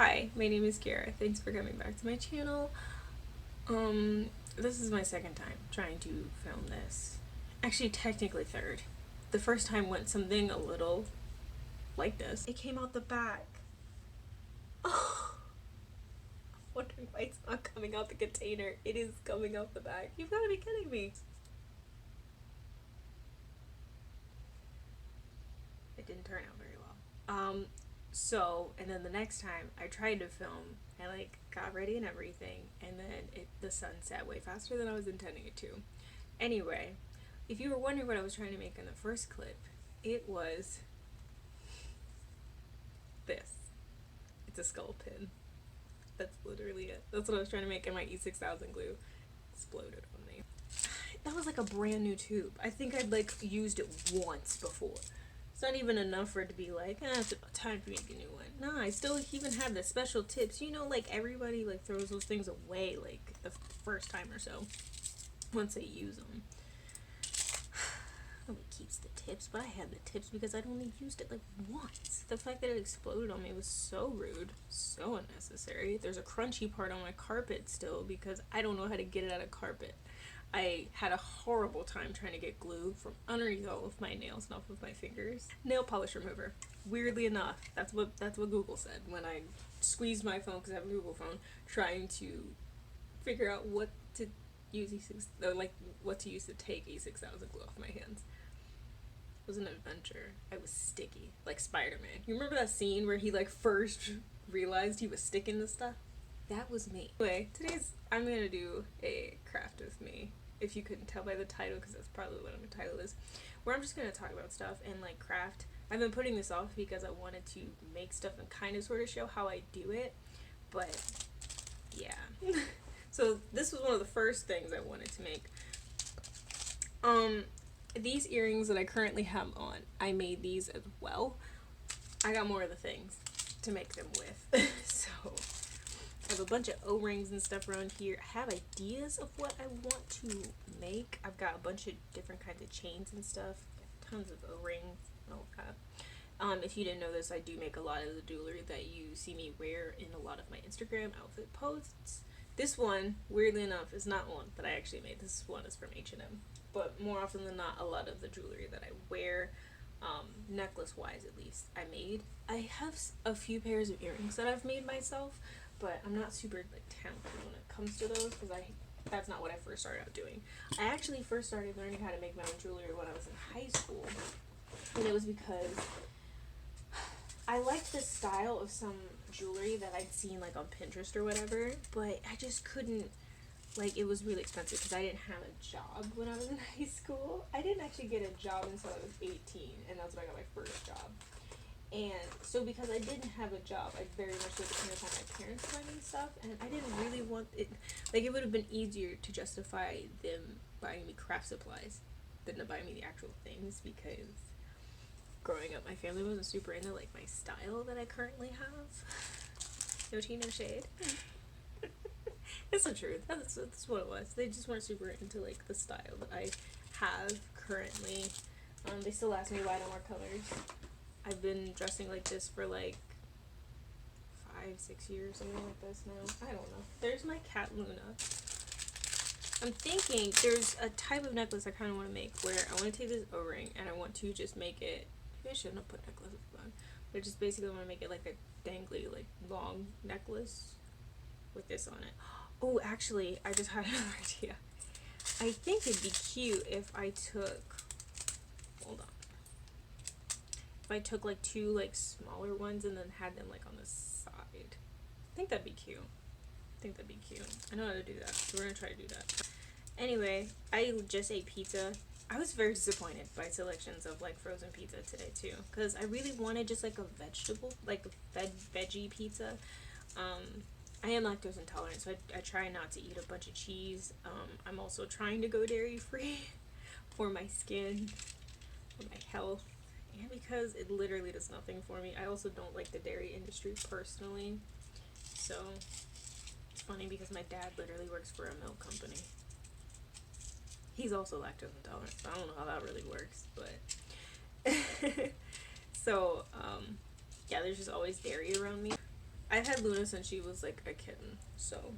Hi, my name is Kiara. Thanks for coming back to my channel. This is my second time trying to film this. Actually, technically third. The first time went something a little like this. It came out the back. Oh, I'm wondering why it's not coming out the container. It is coming out the back. You've got to be kidding me. It didn't turn out very well. And then the next time I tried to film, I got ready and everything, and then the sun set way faster than I was intending it to. Anyway, if you were wondering what I was trying to make in the first clip, it was this. It's a skull pin. That's literally it. That's what I was trying to make, and my E6000 glue exploded on me. That was like a brand new tube. I think I'd used it once before. It's not even enough for it to be it's about time to make a new one. Nah, I still even have the special tips. Everybody throws those things away the first time or so once they use them. Nobody keeps the tips, but I had the tips because I'd only used it once. The fact that it exploded on me was so rude, so unnecessary. There's a crunchy part on my carpet still because I don't know how to get it out of carpet. I had a horrible time trying to get glue from underneath all of my nails and off of my fingers. Nail polish remover. Weirdly enough, that's what Google said when I squeezed my phone, because I have a Google phone, trying to figure out what to use what to use to take E6000 glue off my hands. It was an adventure. I was sticky, like Spider-Man. You remember that scene where he first realized he was sticking to stuff? That was me. Anyway, I'm gonna do a craft with me. If you couldn't tell by the title, because that's probably what my title is, where I'm just gonna talk about stuff and craft. I've been putting this off because I wanted to make stuff and kind of sort of show how I do it, but yeah. So this was one of the first things I wanted to make. These earrings that I currently have on, I made these as well. I got more of the things to make them with. So I have a bunch of O-rings and stuff around here. I have ideas of what I want to make. I've got a bunch of different kinds of chains and stuff. Tons of O-rings and all that. If you didn't know this, I do make a lot of the jewelry that you see me wear in a lot of my Instagram outfit posts. This one, weirdly enough, is not one that I actually made. This one is from H&M. But more often than not, a lot of the jewelry that I wear, necklace-wise at least, I made. I have a few pairs of earrings that I've made myself, but I'm not super talented when it comes to those because that's not what I first started out doing. I actually first started learning how to make my own jewelry when I was in high school, and it was because I liked the style of some jewelry that I'd seen on Pinterest or whatever, but I just couldn't, it was really expensive because I didn't have a job when I was in high school. I didn't actually get a job until I was 18, and that's when I got my first job. And so because I didn't have a job, I very much depended upon my parents finding stuff, and I didn't really want it. It would have been easier to justify them buying me craft supplies than to buy me the actual things, because growing up, my family wasn't super into my style that I currently have. No tea, no shade. It's the truth. That's what it was. They just weren't super into the style that I have currently. They still ask me why I don't wear colors. I've been dressing like this for 5-6 years, something like this now. I don't know. There's my cat Luna. I'm thinking there's a type of necklace I kind of want to make where I want to take this O-ring and I want to just make it. Maybe I shouldn't have put necklaces on, but I just basically want to make it a dangly, long necklace with this on it. Oh, actually, I just had another idea. I think it'd be cute if I took. Hold on. If I took two smaller ones and then had them on the side. I think that'd be cute. I know how to do that, so we're gonna try to do that. Anyway, I just ate pizza. I was very disappointed by selections of frozen pizza today too, because I really wanted just a vegetable, veggie pizza. I am lactose intolerant, so I try not to eat a bunch of cheese. I'm also trying to go dairy free for my skin, for my health, and because it literally does nothing for me. I also don't like the dairy industry personally. So it's funny because my dad literally works for a milk company. He's also lactose intolerant, so I don't know how that really works, but so yeah, there's just always dairy around me. I've had Luna since she was like a kitten, so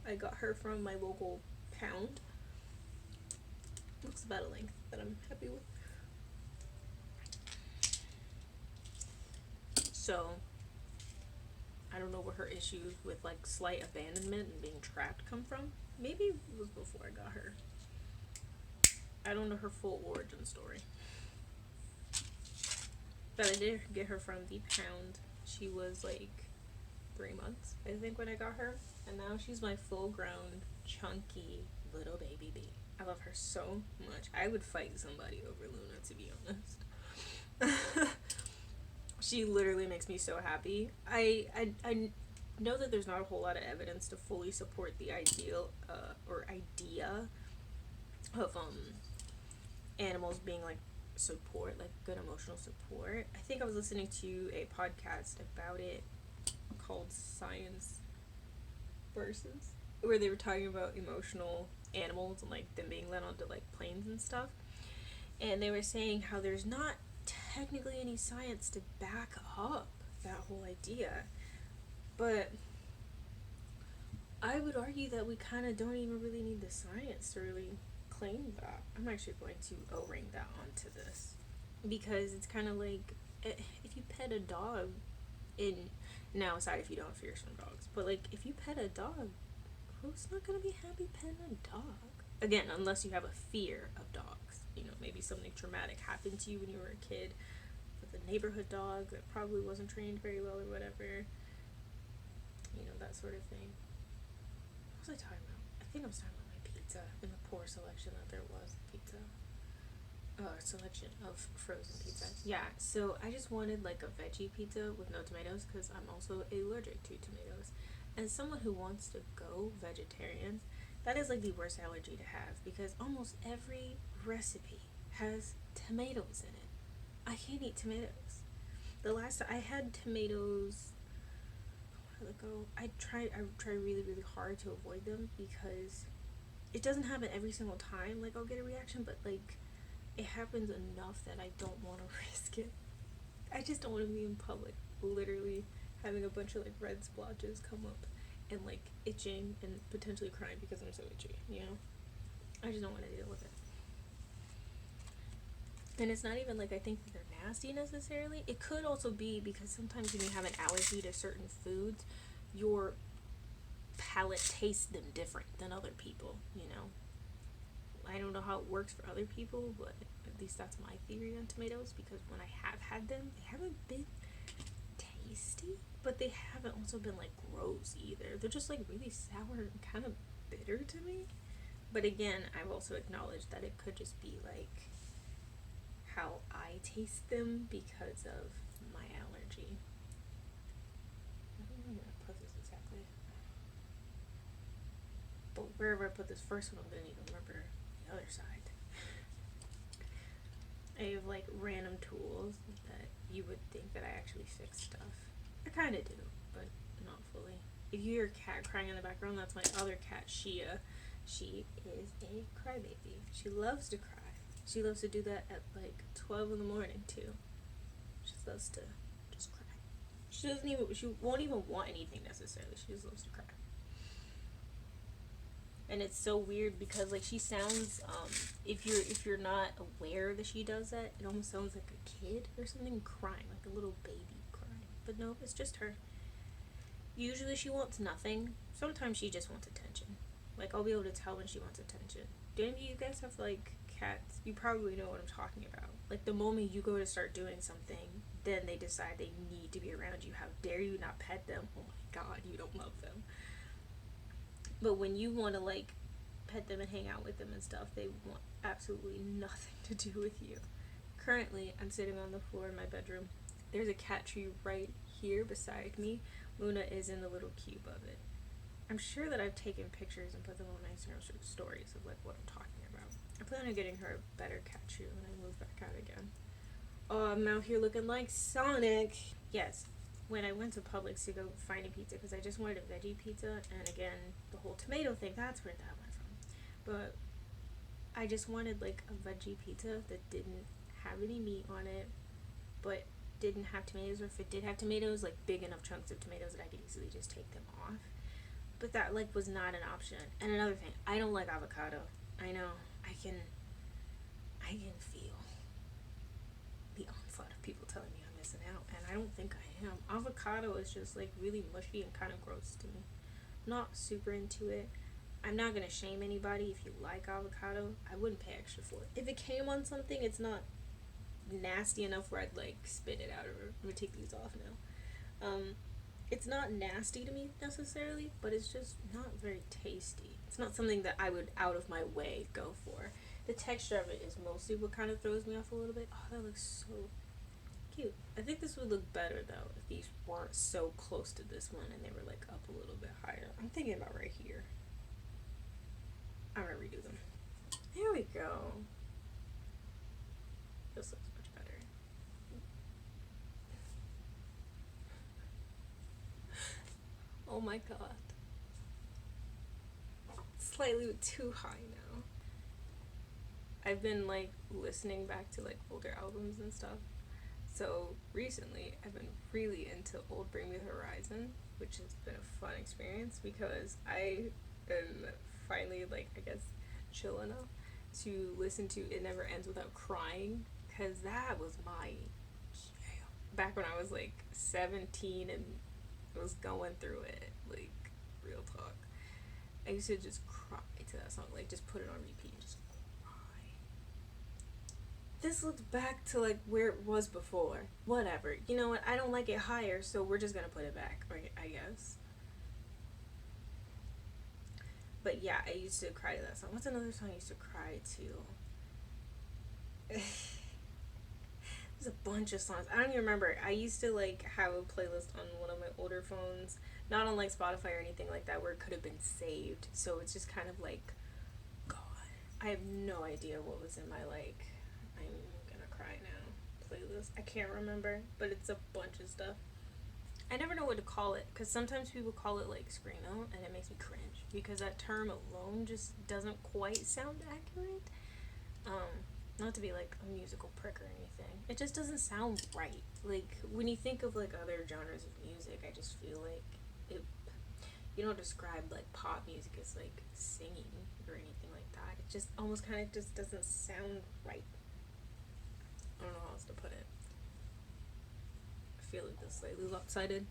I got her from my local pound. Looks about a length that I'm happy with. So I don't know where her issues with like slight abandonment and being trapped come from. Maybe it was before I got her. I don't know her full origin story. But I did get her from the pound. She was like 3 months, I think, when I got her. And now she's my full grown, chunky little baby bee. I love her so much. I would fight somebody over Luna, to be honest. She literally makes me so happy. I know that there's not a whole lot of evidence to fully support the ideal or idea of animals being like support, like good emotional support. I think I was listening to a podcast about it called Science Versus, where they were talking about emotional animals and like them being let onto like planes and stuff. And they were saying how there's not technically any science to back up that whole idea. But I would argue that we kind of don't even really need the science to really claim that. I'm actually going to O-ring that onto this. Because it's kind of like, if you pet a dog, in now aside if you don't fear some dogs, but like if you pet a dog, who's not going to be happy petting a dog? Again, unless you have a fear of dogs. You know, maybe something traumatic happened to you when you were a kid with a neighborhood dog that probably wasn't trained very well or whatever. You know, that sort of thing. What was I talking about? I think I was talking about my pizza and the poor selection that there was pizza. Selection of frozen pizza. Yeah, so I just wanted like a veggie pizza with no tomatoes because I'm also allergic to tomatoes. As someone who wants to go vegetarian, that is like the worst allergy to have because almost every recipe has tomatoes in it. I can't eat tomatoes. The last time I had tomatoes a while ago, I try really really hard to avoid them because it doesn't happen every single time. Like I'll get a reaction, but like it happens enough that I don't want to risk it. I just don't want to be in public, literally having a bunch of like red splotches come up and like itching and potentially crying because I'm so itchy, you know? I just don't want to deal with it. And it's not even like I think that they're nasty necessarily. It could also be because sometimes when you have an allergy to certain foods, your palate tastes them different than other people, you know? I don't know how it works for other people, but at least that's my theory on tomatoes because when I have had them, they haven't been tasty, but they haven't also been like gross either. They're just like really sour and kind of bitter to me. But again, I've also acknowledged that it could just be like how I taste them because of my allergy. I don't know where I put this exactly. But wherever I put this first one, I'm gonna need to remember the other side. I have like random tools that you would think that I actually fix stuff. I kind of do, but not fully. If you hear a cat crying in the background, that's my other cat, Shia. She is a crybaby. She loves to cry. She loves to do that at like 12 in the morning too. She loves to just cry. She won't even want anything necessarily. She just loves to cry. And it's so weird because like she sounds if you're not aware that she does that, it almost sounds like a kid or something crying, like a little baby crying. But no, it's just her. Usually she wants nothing. Sometimes she just wants attention. Like I'll be able to tell when she wants attention. Do any of you guys have like cats? You probably know what I'm talking about. Like the moment you go to start doing something, then they decide they need to be around you. How dare you not pet them? Oh my god, you don't love them. But when you want to like pet them and hang out with them and stuff, they want absolutely nothing to do with you. Currently, I'm sitting on the floor in my bedroom. There's a cat tree right here beside me. Luna is in the little cube of it. I'm sure that I've taken pictures and put them on my Instagram stories of like what I'm talking about. I plan on getting her a better cat tree when I move back out again. Oh, I'm out here looking like Sonic. Yes, when I went to Publix to go find a pizza because I just wanted a veggie pizza, and again the whole tomato thing, that's where that went from. But I just wanted like a veggie pizza that didn't have any meat on it, but didn't have tomatoes, or if it did have tomatoes, like big enough chunks of tomatoes that I could easily just take them off. But that like was not an option. And another thing, I don't like avocado. I know, I can feel the onslaught of people telling me I'm missing out, and I don't think I am. Avocado is just like really mushy and kind of gross to me. Not super into it. I'm not gonna shame anybody if you like avocado. I wouldn't pay extra for it. If it came on something, it's not nasty enough where I'd like spit it out, or I'm gonna take these off now. It's not nasty to me necessarily, but it's just not very tasty. It's not something that I would out of my way go for. The texture of it is mostly what kind of throws me off a little bit. Oh, that looks so cute. I think this would look better though if these weren't so close to this one and they were like up a little bit higher. I'm thinking about right here. I'm gonna redo them. There we go. This looks much better. Oh my god. Slightly too high now. I've been like listening back to like older albums and stuff. So recently I've been really into old Bring Me the Horizon, which has been a fun experience because I am finally like, I guess, chill enough to listen to It Never Ends Without Crying, because that was my jam. Back when I was like 17 and was going through it, like real talk. I used to just cry to that song, like just put it on repeat and just cry. This looks back to like where it was before. Whatever. You know what? I don't like it higher, so we're just gonna put it back, right? I guess. But yeah, I used to cry to that song. What's another song I used to cry to? There's a bunch of songs. I don't even remember. I used to like have a playlist on one of my older phones, not on like Spotify or anything like that, where it could have been saved. So it's just kind of like, God, I have no idea what was in my like, I'm gonna cry now playlist. I can't remember, but it's a bunch of stuff. I never know what to call it, because sometimes people call it like screamo, and it makes me cringe because that term alone just doesn't quite sound accurate. Not to be like a musical prick or anything, it just doesn't sound right. Like when you think of like other genres of music, I just feel like it, you don't describe like pop music as like singing or anything like that. It just almost kind of just doesn't sound right. I don't know how else to put it. I feel like this slightly lopsided.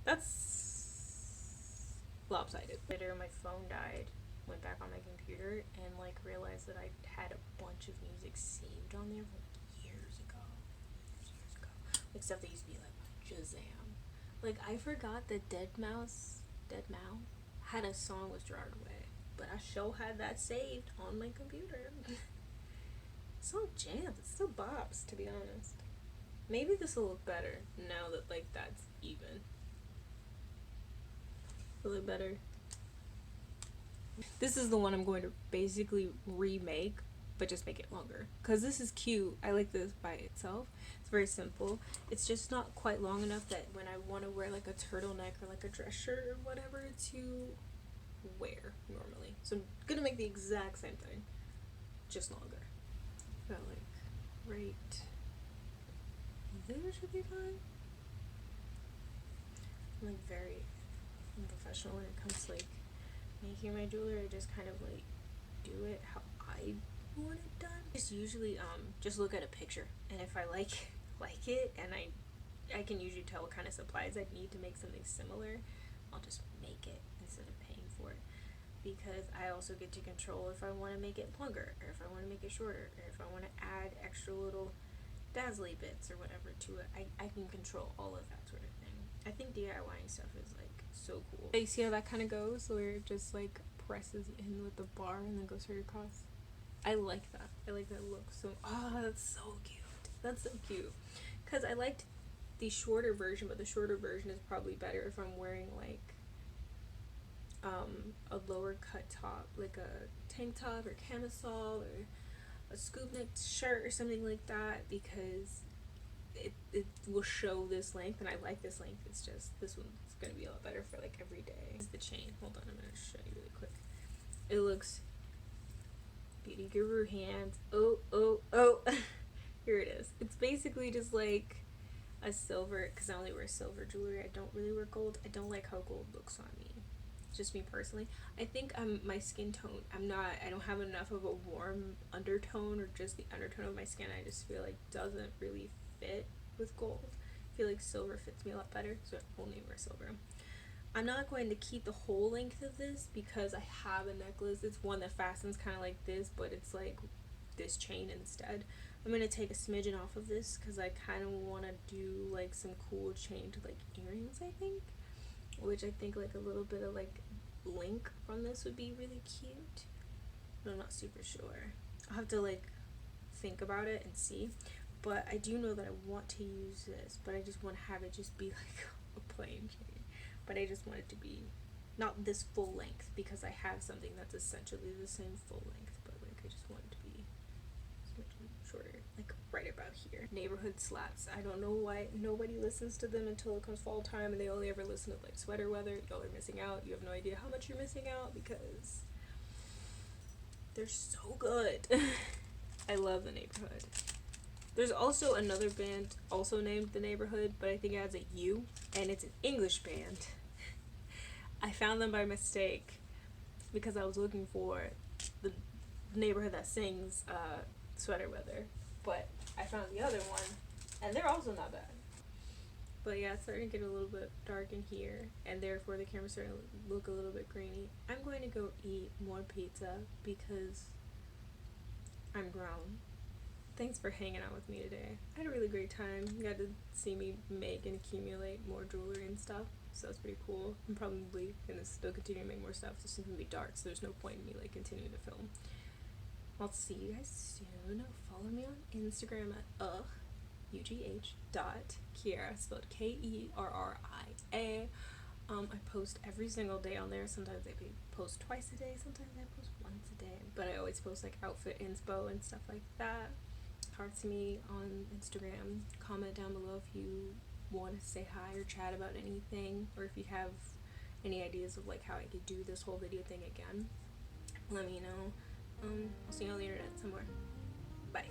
That's lopsided. Later my phone died, went back on my computer and like realized that I had a bunch of music saved on there from years ago. Like stuff that used to be like Shazam. Like I forgot that Dead Mouse had a song with Gerard Way, but I sure had that saved on my computer. So jams, it's still bops, to be honest. Maybe this will look better now that like that's even. Will it better? This is the one I'm going to basically remake, but just make it longer. Because this is cute. I like this by itself. It's very simple. It's just not quite long enough that when I want to wear like a turtleneck or like a dress shirt or whatever to wear normally. So I'm going to make the exact same thing, just longer. About like right there should be fine. I'm like very unprofessional when it comes to like making my jewelry. I just kind of like do it how I want it done. Just usually just look at a picture, and if I like it, and I can usually tell what kind of supplies I need to make something similar, I'll just make it instead of paying for it, because I also get to control if I want to make it longer, or if I want to make it shorter, or if I want to add extra little dazzly bits or whatever to it. I can control all of that sort of thing. I think DIYing stuff is like so cool. You see how that kind of goes, where it just like presses in with the bar and then goes straight across. I like that. I like that look. So that's so cute. That's so cute. Because I liked the shorter version, but the shorter version is probably better if I'm wearing like a lower cut top, like a tank top or camisole or a scoop neck shirt or something like that, because it will show this length, and I like this length. It's just this one's gonna be a lot better for like every day. This is the chain. Hold on, I'm gonna show you really quick. It looks beauty guru hands. Oh. Here it is. It's basically just like a silver, because I only wear silver jewelry. I don't really wear gold. I don't like how gold looks on me. Just me personally. I think my skin tone, I don't have enough of a warm undertone, or just the undertone of my skin, I just feel like doesn't really fit with gold. I feel like silver fits me a lot better, so I only wear silver. I'm not going to keep the whole length of this because I have a necklace. It's one that fastens kind of like this, but it's like this chain instead. I'm going to take a smidgen off of this because I kind of want to do like some cool chained like earrings, I think. Which I think like a little bit of like link from this would be really cute. But I'm not super sure. I'll have to like think about it and see. But I do know that I want to use this, but I just want to have it just be like a plain chain. But I just want it to be not this full length because I have something that's essentially the same full length, but like I just want it to be shorter, like right about here. Neighborhood slaps. I don't know why nobody listens to them until it comes fall time and they only ever listen to like sweater weather. Y'all are missing out. You have no idea how much you're missing out because they're so good. I love the Neighborhood. There's also another band also named The Neighborhood, but I think it has a U, and it's an English band. I found them by mistake because I was looking for the neighborhood that sings Sweater Weather, but I found the other one, and they're also not bad. But yeah, it's starting to get a little bit dark in here, and therefore the camera's starting to look a little bit grainy. I'm going to go eat more pizza because I'm grown. Thanks for hanging out with me today. I had a really great time. You got to see me make and accumulate more jewelry and stuff, so that's pretty cool. I'm probably gonna still continue to make more stuff. It's just gonna be dark, so there's no point in me like continuing to film. I'll see you guys soon. Follow me on Instagram at Ugh.Kerria, spelled Kerria. I post every single day on there. Sometimes I post twice a day, sometimes I post once a day, but I always post like outfit inspo and stuff like that. Talk to me on Instagram. Comment down below if you want to say hi or chat about anything, or if you have any ideas of like how I could do this whole video thing again. Let me know. I'll see you on the internet somewhere. Bye.